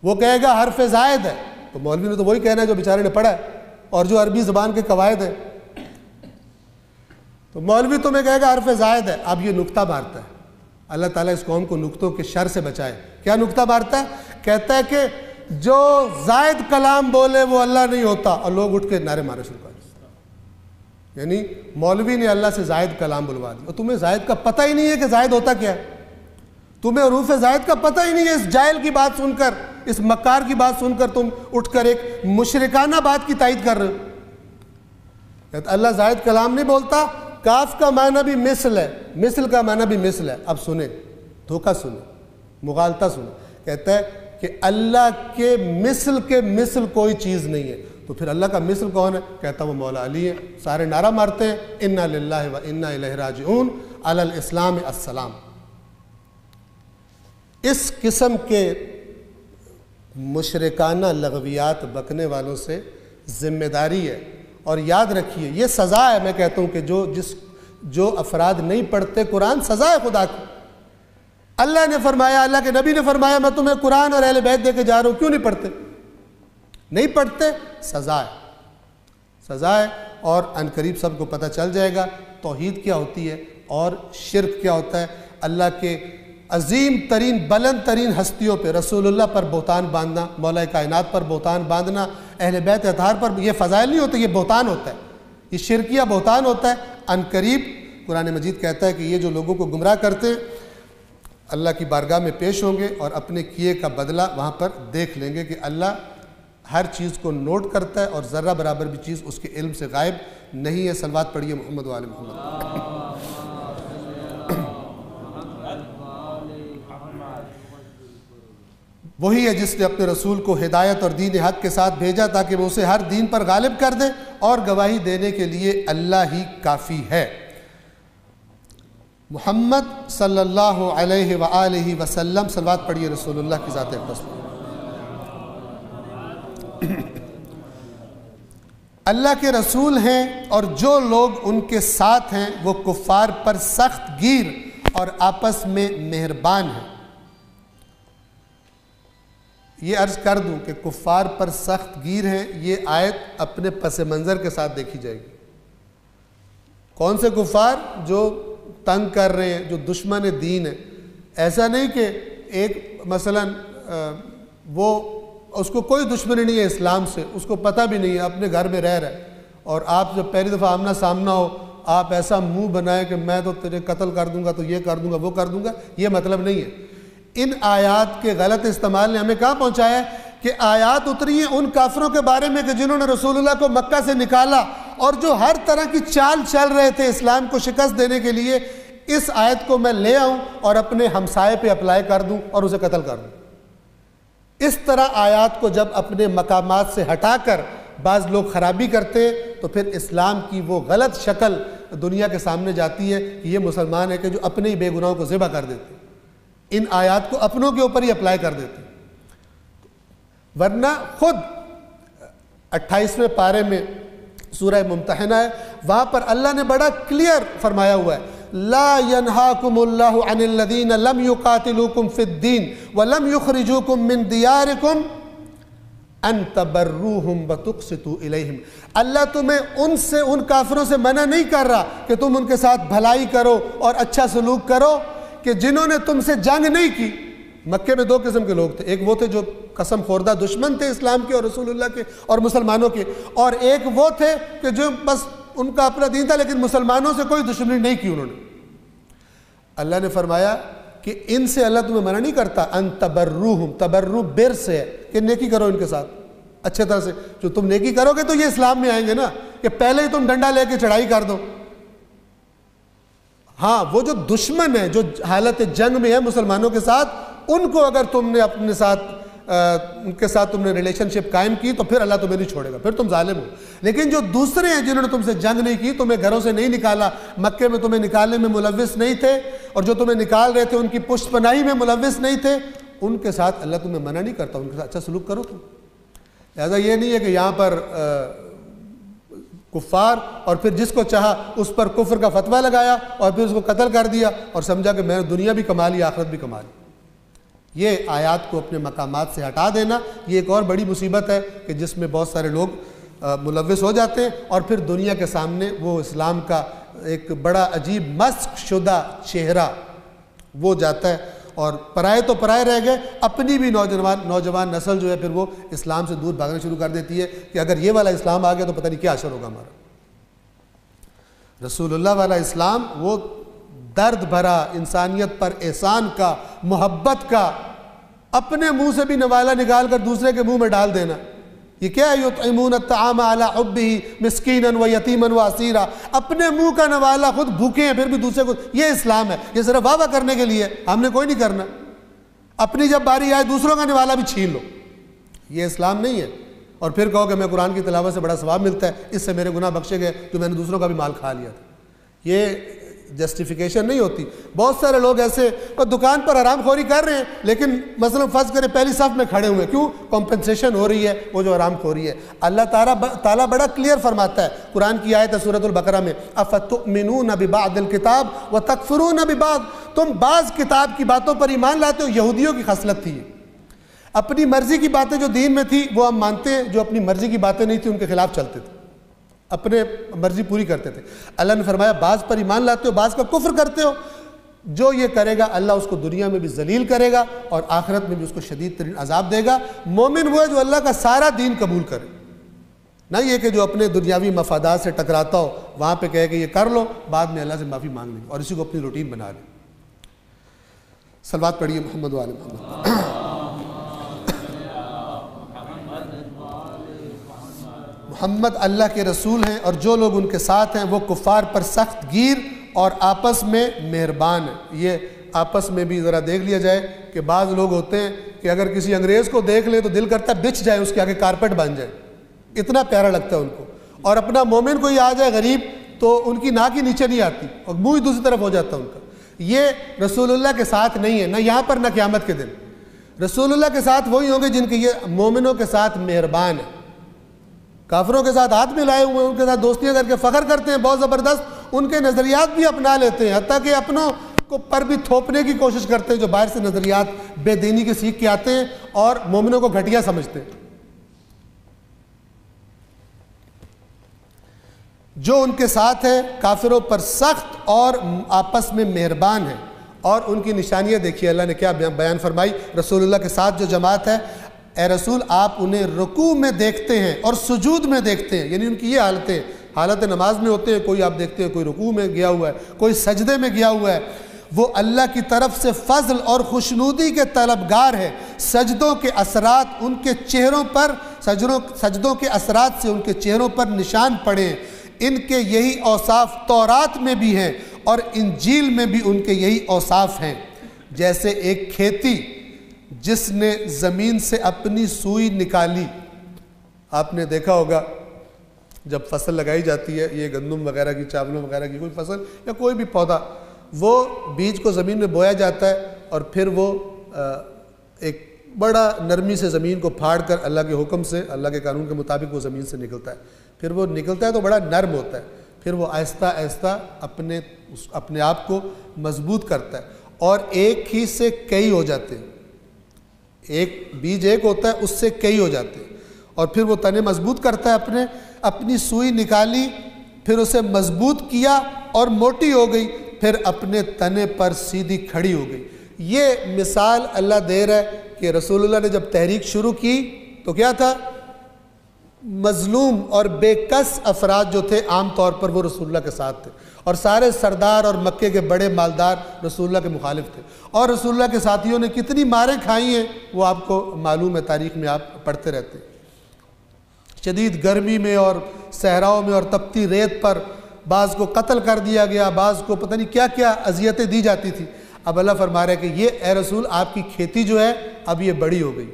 وہ کہے گا حرف زائد ہے، تو مولوی نے تو وہی کہنا ہے جو بیچارے نے پڑھا ہے اور جو عربی زبان کے قواعد ہیں، تو مولوی تمہیں کہے گا حرف زائد ہے۔ اب یہ نکتہ مارتا ہے، اللہ تعالیٰ اس قوم کو نکتوں کے شر سے بچائے۔ کیا نکتہ مارتا ہے؟ کہتا ہے کہ جو زائد کلام بولے وہ اللہ نہیں ہوتا، اور لوگ اٹھ کے نعرے مارے شروع کر دیتے، یعنی مولوی نے اللہ سے زائد کلام بلوا دیا، اور تمہیں زائد کا پتہ ہی نہیں ہے کہ زائد ہوتا کیا ہے، تمہیں حروف زائد کا پتہ ہی نہیں ہے۔ اس جاہل کی بات سن کر، اس مکار کی بات سن کر تم اٹھ کر ایک مشرکانہ بات کی تائید کر رہے ہو۔ کہتا اللہ زائد کلام نہیں بولتا، کاف کا معنی بھی مثل ہے، مثل کا معنی بھی مثل ہے۔ اب سنیں، دھوکہ سنیں، مغالطہ سنیں، کہتا ہے کہ اللہ کے مثل کوئی چیز نہیں ہے، تو پھر اللہ کا مثل کون ہے؟ کہتا وہ مولا علی ہے۔ سارے نعرہ مارتے ہیں انا للہ و انا الیہ راجعون، علی الاسلام السلام۔ اس قسم کے مشرکانہ لغویات بکنے والوں سے ذمہ داری ہے، اور یاد رکھیے یہ سزا ہے۔ میں کہتا ہوں کہ جو افراد نہیں پڑھتے قرآن، سزا ہے خدا کی۔ اللہ نے فرمایا، اللہ کے نبی نے فرمایا میں تمہیں قرآن اور اہل بیت دے کے جا رہا ہوں، کیوں نہیں پڑھتے؟ نہیں پڑھتے، سزا ہے، سزا ہے۔ اور ان قریب سب کو پتہ چل جائے گا توحید کیا ہوتی ہے اور شرک کیا ہوتا ہے۔ اللہ کے عظیم ترین بلند ترین ہستیوں پہ، رسول اللہ پر بہتان باندھنا، مولا کائنات پر بہتان باندھنا، اہل بیت اطہار پر، یہ فضائل نہیں ہوتے، یہ بہتان ہوتا ہے، یہ شرکیہ بہتان ہوتا ہے۔ ان قریب قرآن مجید کہتا ہے کہ یہ جو لوگوں کو گمراہ کرتے ہیں اللہ کی بارگاہ میں پیش ہوں گے اور اپنے کیے کا بدلہ وہاں پر دیکھ لیں گے کہ اللہ ہر چیز کو نوٹ کرتا ہے اور ذرہ برابر بھی چیز اس کے علم سے غائب نہیں ہے۔ صلوات پڑھیے محمد و آل محمد۔ وہی ہے جس نے اپنے رسول کو ہدایت اور دین حق کے ساتھ بھیجا تاکہ وہ اسے ہر دین پر غالب کر دے، اور گواہی دینے کے لیے اللہ ہی کافی ہے۔ محمد صلی اللہ علیہ وآلہ وسلم، صلوات پڑھیے رسول اللہ کی ذات اقدس پر۔ اللہ کے رسول ہیں اور جو لوگ ان کے ساتھ ہیں وہ کفار پر سخت گیر اور آپس میں مہربان ہیں۔ یہ عرض کر دوں کہ کفار پر سخت گیر ہیں، یہ آیت اپنے پس منظر کے ساتھ دیکھی جائے گی۔ کون سے کفار؟ جو تنگ کر رہے ہیں، جو دشمن دین ہے۔ ایسا نہیں کہ ایک مثلا وہ اس کو کوئی دشمنی نہیں ہے اسلام سے، اس کو پتہ بھی نہیں ہے، اپنے گھر میں رہ رہا ہے، اور آپ جب پہلی دفعہ آمنا سامنا ہو آپ ایسا منہ بنائے کہ میں تو تیرے قتل کر دوں گا، تو یہ کر دوں گا، وہ کر دوں گا۔ یہ مطلب نہیں ہے۔ ان آیات کے غلط استعمال نے ہمیں کہاں پہنچایا ہے کہ کہ آیات اتری ہیں ان کافروں کے بارے میں کہ جنہوں نے رسول اللہ کو مکہ سے نکالا اور جو ہر طرح کی چال چل رہے تھے اسلام کو شکست دینے کے لیے، اس آیت کو میں لے آؤں اور اپنے ہمسائے پہ اپلائی کر دوں اور اسے قتل کر دوں۔ اس طرح آیات کو جب اپنے مقامات سے ہٹا کر بعض لوگ خرابی کرتے ہیں تو پھر اسلام کی وہ غلط شکل دنیا کے سامنے جاتی ہے کہ یہ مسلمان ہے کہ جو اپنے ہی بے گناہوں کو ذبح کر دیتے ہیں، ان آیات کو اپنوں کے اوپر ہی اپلائی کر دیتے ہیں۔ ورنہ خود 28ویں پارے میں سورہ ممتحنہ ہے، وہاں پر اللہ نے بڑا کلیئر فرمایا ہوا ہے، لا ينہاکم اللہ عن الذین لم یقاتلوکم فی الدین ولم یخرجوکم من دیارکم ان تبروہم وتقسطوا الیہم۔ اللہ تمہیں ان کافروں سے منع نہیں کر رہا کہ تم ان کے ساتھ بھلائی کرو اور اچھا سلوک کرو کہ جنہوں نے تم سے جنگ نہیں کی۔ مکے میں 2 قسم کے لوگ تھے، ایک وہ تھے جو قسم خوردہ دشمن تھے اسلام کے اور رسول اللہ کے اور مسلمانوں کے، اور ایک وہ تھے کہ جو بس ان کا اپنا دین تھا لیکن مسلمانوں سے کوئی دشمنی نہیں کی انہوں نے۔ اللہ نے فرمایا کہ ان سے اللہ تمہیں منع نہیں کرتا، ان تبروہم، تبرو بر سے ہے کہ نیکی کرو ان کے ساتھ اچھے طرح سے۔ جو تم نیکی کرو گے تو یہ اسلام میں آئیں گے نا، کہ پہلے ہی تم ڈنڈا لے کے چڑھائی کر دو۔ ہاں وہ جو دشمن ہے جو حالت جنگ میں ہے مسلمانوں کے ساتھ، ان کو اگر تم نے اپنے ساتھ ان کے ساتھ تم نے ریلیشن شپ قائم کی تو پھر اللہ تمہیں نہیں چھوڑے گا، پھر تم ظالم ہو۔ لیکن جو دوسرے ہیں جنہوں نے تم سے جنگ نہیں کی، تمہیں گھروں سے نہیں نکالا، مکے میں تمہیں نکالنے میں ملوث نہیں تھے، اور جو تمہیں نکال رہے تھے ان کی پشت پناہی میں ملوث نہیں تھے، ان کے ساتھ اللہ تمہیں منع نہیں کرتا، ان کے ساتھ اچھا سلوک کرو تم۔ لہٰذا یہ نہیں ہے کہ یہاں پر کفار اور پھر جس کو چاہا اس پر کفر کا فتویٰ لگایا اور پھر اس کو قتل کر دیا اور سمجھا کہ میں نے دنیا بھی کما لی آخرت بھی کما لی۔ یہ آیات کو اپنے مقامات سے ہٹا دینا یہ ایک اور بڑی مصیبت ہے کہ جس میں بہت سارے لوگ ملوث ہو جاتے ہیں، اور پھر دنیا کے سامنے وہ اسلام کا ایک بڑا عجیب مسخ شدہ چہرہ وہ جاتا ہے، اور پرائے تو پرائے رہ گئے، اپنی بھی نوجوان نسل جو ہے پھر وہ اسلام سے دور بھاگنا شروع کر دیتی ہے کہ اگر یہ والا اسلام آ گیا تو پتہ نہیں کیا اثر ہوگا ہمارا۔ رسول اللہ والا اسلام وہ درد بھرا، انسانیت پر احسان کا، محبت کا، اپنے منہ سے بھی نوالا نکال کر دوسرے کے منہ میں ڈال دینا۔ یہ کیا ہے؟ یطعمون الطعام علی حبہ مسکینا و یتیما و اسیرا، اپنے منہ کا نوالا خود بھوکے ہیں پھر بھی دوسرے کو، یہ اسلام ہے۔ یہ صرف واہ واہ کرنے کے لیے، ہم نے کوئی نہیں کرنا، اپنی جب باری آئے دوسروں کا نوالا بھی چھین لو، یہ اسلام نہیں ہے۔ اور پھر کہو کہ میں قرآن کی تلاوت سے بڑا ثواب ملتا ہے، اس سے میرے گناہ بخشے گئے جو میں نے دوسروں کا بھی مال کھا لیا تھا۔ یہ جسٹیفیکیشن نہیں ہوتی۔ بہت سارے لوگ ایسے دکان پر حرام خوری کر رہے ہیں لیکن مثلا فرض کریں پہلی صف میں کھڑے ہوئے، کیوں؟ کمپنسیشن ہو رہی ہے وہ جو حرام خوری ہے۔ اللہ تعالیٰ بڑا کلیئر فرماتا ہے، قرآن کی آیت ہے سورۃ البقرہ میں، افتؤمنون ببعض الکتاب وتکفرون ببعض، تم بعض کتاب کی باتوں پر ایمان لاتے ہو۔ یہودیوں کی خصلت تھی یہ، اپنی مرضی کی باتیں جو دین میں تھی وہ ہم مانتے ہیں، جو اپنی مرضی کی باتیں نہیں تھی ان کے خلاف چلتے تھے، اپنے مرضی پوری کرتے تھے۔ اللہ نے فرمایا بعض پر ایمان لاتے ہو بعض کا کفر کرتے ہو، جو یہ کرے گا اللہ اس کو دنیا میں بھی ذلیل کرے گا اور آخرت میں بھی اس کو شدید ترین عذاب دے گا۔ مومن وہ ہے جو اللہ کا سارا دین قبول کرے، نہ یہ کہ جو اپنے دنیاوی مفادات سے ٹکراتا ہو وہاں پہ کہے کہ یہ کر لو بعد میں اللہ سے معافی مانگ لیں اور اسی کو اپنی روٹین بنا لیں۔ صلوات پڑھیے محمد و آل محمد۔ محمد اللہ کے رسول ہیں اور جو لوگ ان کے ساتھ ہیں وہ کفار پر سخت گیر اور آپس میں مہربان ہیں۔ یہ آپس میں بھی ذرا دیکھ لیا جائے کہ بعض لوگ ہوتے ہیں کہ اگر کسی انگریز کو دیکھ لیں تو دل کرتا ہے بچھ جائے، اس کے آگے کارپیٹ بن جائے، اتنا پیارا لگتا ہے ان کو، اور اپنا مومن کوئی آ جائے غریب تو ان کی ناک ہی نیچے نہیں آتی اور منہ ہی دوسری طرف ہو جاتا ہے ان کا۔ یہ رسول اللہ کے ساتھ نہیں ہے، نہ یہاں پر نہ قیامت کے دن۔ رسول اللہ کے ساتھ وہی ہوں گے جن کے یہ مومنوں کے ساتھ مہربان ہیں، کافروں کے ساتھ ہاتھ ملائے ہوئے ہیں، ان کے ساتھ دوستیاں کر کے فخر کرتے ہیں بہت زبردست، ان کے نظریات بھی اپنا لیتے ہیں، حتیٰ کہ اپنوں کو پر بھی تھوپنے کی کوشش کرتے ہیں جو باہر سے نظریات بے دینی کے سیکھ کے آتے ہیں اور مومنوں کو گھٹیا سمجھتے ہیں۔ جو ان کے ساتھ ہے کافروں پر سخت اور آپس میں مہربان ہیں، اور ان کی نشانیاں دیکھیے اللہ نے کیا بیان فرمائی۔ رسول اللہ کے ساتھ جو جماعت ہے، اے رسول آپ انہیں رکوع میں دیکھتے ہیں اور سجود میں دیکھتے ہیں، یعنی ان کی یہ حالتیں حالت نماز میں ہوتے ہیں، کوئی آپ دیکھتے ہیں کوئی رکوع میں گیا ہوا ہے، کوئی سجدے میں گیا ہوا ہے، وہ اللہ کی طرف سے فضل اور خوشنودی کے طلبگار ہے، سجدوں کے اثرات ان کے چہروں پر سجدوں کے اثرات سے ان کے چہروں پر نشان پڑے ہیں۔ ان کے یہی اوصاف تورات میں بھی ہیں اور انجیل میں بھی ان کے یہی اوصاف ہیں۔ جیسے ایک کھیتی جس نے زمین سے اپنی سوئی نکالی، آپ نے دیکھا ہوگا جب فصل لگائی جاتی ہے، یہ گندم وغیرہ کی، چاولوں وغیرہ کی کوئی فصل یا کوئی بھی پودا، وہ بیج کو زمین میں بویا جاتا ہے اور پھر وہ ایک بڑا نرمی سے زمین کو پھاڑ کر اللہ کے حکم سے، اللہ کے قانون کے مطابق وہ زمین سے نکلتا ہے۔ پھر وہ نکلتا ہے تو بڑا نرم ہوتا ہے، پھر وہ آہستہ آہستہ اپنے آپ کو مضبوط کرتا ہے اور ایک ہی سے کئی ہو جاتے ہیں۔ ایک بیج ایک ہوتا ہے، اس سے کئی ہو جاتے ہیں اور پھر وہ تنے مضبوط کرتا ہے، اپنی سوئی نکالی، پھر اسے مضبوط کیا اور موٹی ہو گئی، پھر اپنے تنے پر سیدھی کھڑی ہو گئی۔ یہ مثال اللہ دے رہا ہے کہ رسول اللہ نے جب تحریک شروع کی تو کیا تھا؟ مظلوم اور بے کس افراد جو تھے عام طور پر وہ رسول اللہ کے ساتھ تھے، اور سارے سردار اور مکے کے بڑے مالدار رسول اللہ کے مخالف تھے، اور رسول اللہ کے ساتھیوں نے کتنی ماریں کھائی ہیں وہ آپ کو معلوم ہے، تاریخ میں آپ پڑھتے رہتے ہیں۔ شدید گرمی میں اور صحراؤں میں اور تپتی ریت پر بعض کو قتل کر دیا گیا، بعض کو پتہ نہیں کیا کیا اذیتیں دی جاتی تھی۔ اب اللہ فرما رہا ہے کہ یہ اے رسول آپ کی کھیتی جو ہے اب یہ بڑی ہو گئی،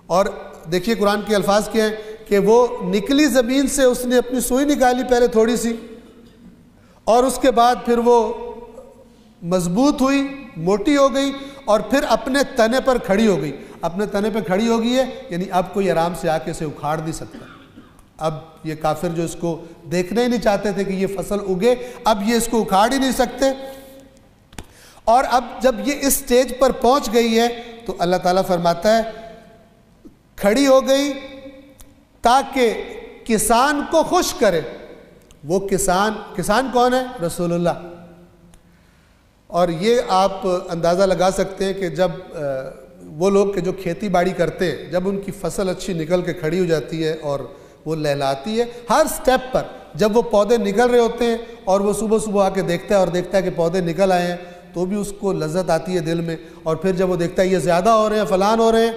اور دیکھیے قرآن کے الفاظ کیا ہیں کہ وہ نکلی زمین سے، اس نے اپنی سوئی نکالی پہلے تھوڑی سی، اور اس کے بعد پھر وہ مضبوط ہوئی، موٹی ہو گئی، اور پھر اپنے تنے پر کھڑی ہو گئی۔ اپنے تنے پہ کھڑی ہو گئی ہے یعنی اب کوئی آرام سے آ کے اسے اکھاڑ نہیں سکتا۔ اب یہ کافر جو اس کو دیکھنا ہی نہیں چاہتے تھے کہ یہ فصل اگے، اب یہ اس کو اکھاڑ ہی نہیں سکتے، اور اب جب یہ اس سٹیج پر پہنچ گئی ہے تو اللہ تعالیٰ فرماتا ہے کھڑی ہو گئی تاکہ کسان کو خوش کرے۔ وہ کسان کون ہے؟ رسول اللہ۔ اور یہ آپ اندازہ لگا سکتے ہیں کہ جب وہ لوگ کہ جو کھیتی باڑی کرتے ہیں، جب ان کی فصل اچھی نکل کے کھڑی ہو جاتی ہے اور وہ لہلاتی ہے، ہر سٹیپ پر جب وہ پودے نکل رہے ہوتے ہیں اور وہ صبح صبح آ کے دیکھتا ہے اور دیکھتا ہے کہ پودے نکل آئے ہیں تو بھی اس کو لذت آتی ہے دل میں، اور پھر جب وہ دیکھتا ہے یہ زیادہ ہو رہے ہیں، فلان ہو رہے ہیں،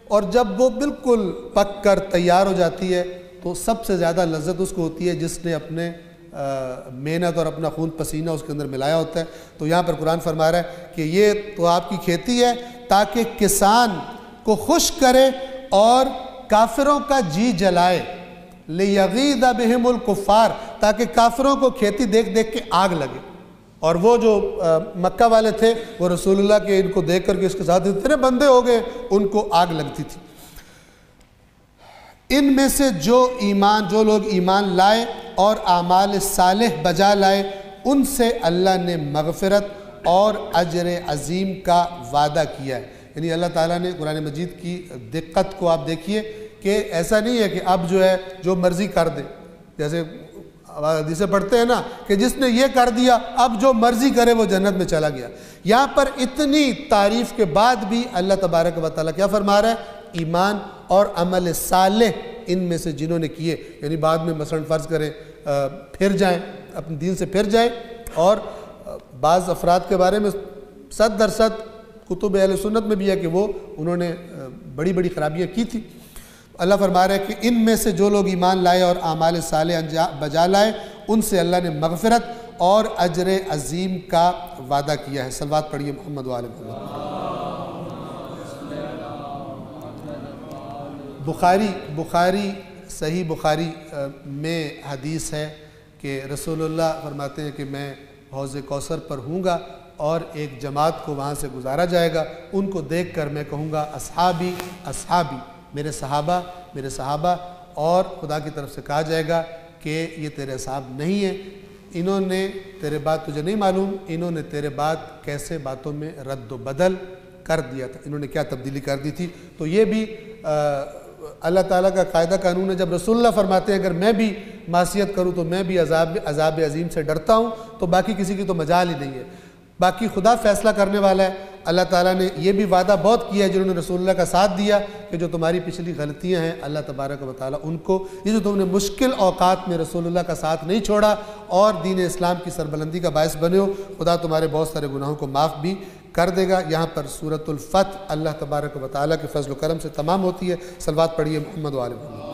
اور جب وہ بالکل پک کر تیار ہو جاتی ہے تو سب سے زیادہ لذت اس کو ہوتی ہے جس نے اپنے محنت اور اپنا خون پسینہ اس کے اندر ملایا ہوتا ہے۔ تو یہاں پر قرآن فرما رہا ہے کہ یہ تو آپ کی کھیتی ہے تاکہ کسان کو خوش کرے اور کافروں کا جی جلائے، لِیَغِیظَ بِهِمُ الْکُفَّارِ، تاکہ کافروں کو کھیتی دیکھ دیکھ کے آگ لگے۔ اور وہ جو مکہ والے تھے وہ رسول اللہ کے ان کو دیکھ کر کے اس کے ساتھ اتنے بندے ہو گئے، ان کو آگ لگتی تھی۔ ان میں سے جو لوگ ایمان لائے اور اعمال صالح بجا لائے، ان سے اللہ نے مغفرت اور اجر عظیم کا وعدہ کیا ہے۔ یعنی اللہ تعالیٰ نے قرآن مجید کی دقت کو آپ دیکھیے کہ ایسا نہیں ہے کہ اب جو ہے جو مرضی کر دے، جیسے حدیثیں پڑھتے ہیں نا کہ جس نے یہ کر دیا اب جو مرضی کرے وہ جنت میں چلا گیا۔ یہاں پر اتنی تعریف کے بعد بھی اللہ تبارک و تعالیٰ کیا فرما رہا ہے؟ ایمان اور عمل صالح ان میں سے جنہوں نے کیے، یعنی بعد میں مثلا فرض کریں پھر جائیں، اپنے دین سے پھر جائیں، اور بعض افراد کے بارے میں 100% کتب اہل سنت میں بھی ہے کہ وہ انہوں نے بڑی بڑی خرابیاں کی تھی۔ اللہ فرما رہا ہے کہ ان میں سے جو لوگ ایمان لائے اور اعمال صالح بجا لائے، ان سے اللہ نے مغفرت اور اجر عظیم کا وعدہ کیا ہے۔ صلوات پڑھیے محمد و آل محمد۔ بخاری صحیح بخاری میں حدیث ہے کہ رسول اللہ فرماتے ہیں کہ میں حوض کوثر پر ہوں گا اور ایک جماعت کو وہاں سے گزارا جائے گا، ان کو دیکھ کر میں کہوں گا اصحابی اصحابی، میرے صحابہ، اور خدا کی طرف سے کہا جائے گا کہ یہ تیرے اصحاب نہیں ہیں، انہوں نے تیرے بعد تجھے نہیں معلوم انہوں نے تیرے بعد کیسے باتوں میں رد و بدل کر دیا تھا، انہوں نے کیا تبدیلی کر دی تھی۔ تو یہ بھی اللہ تعالیٰ کا قاعدہ قانون ہے، جب رسول اللہ فرماتے ہیں اگر میں بھی معصیت کروں تو میں بھی عذاب عظیم سے ڈرتا ہوں، تو باقی کسی کی تو مجال ہی نہیں ہے، باقی خدا فیصلہ کرنے والا ہے۔ اللہ تعالیٰ نے یہ بھی وعدہ بہت کیا ہے جنہوں نے رسول اللہ کا ساتھ دیا کہ جو تمہاری پچھلی غلطیاں ہیں اللہ تبارک و تعالیٰ ان کو، یہ جو تم نے مشکل اوقات میں رسول اللہ کا ساتھ نہیں چھوڑا اور دین اسلام کی سربلندی کا باعث بنے ہو، خدا تمہارے بہت سارے گناہوں کو معاف بھی کر دے گا۔ یہاں پر سورۃ الفتح اللہ تبارک و تعالیٰ کے فضل و کرم سے تمام ہوتی ہے۔ صلوات پڑھیے محمد و آل محمد۔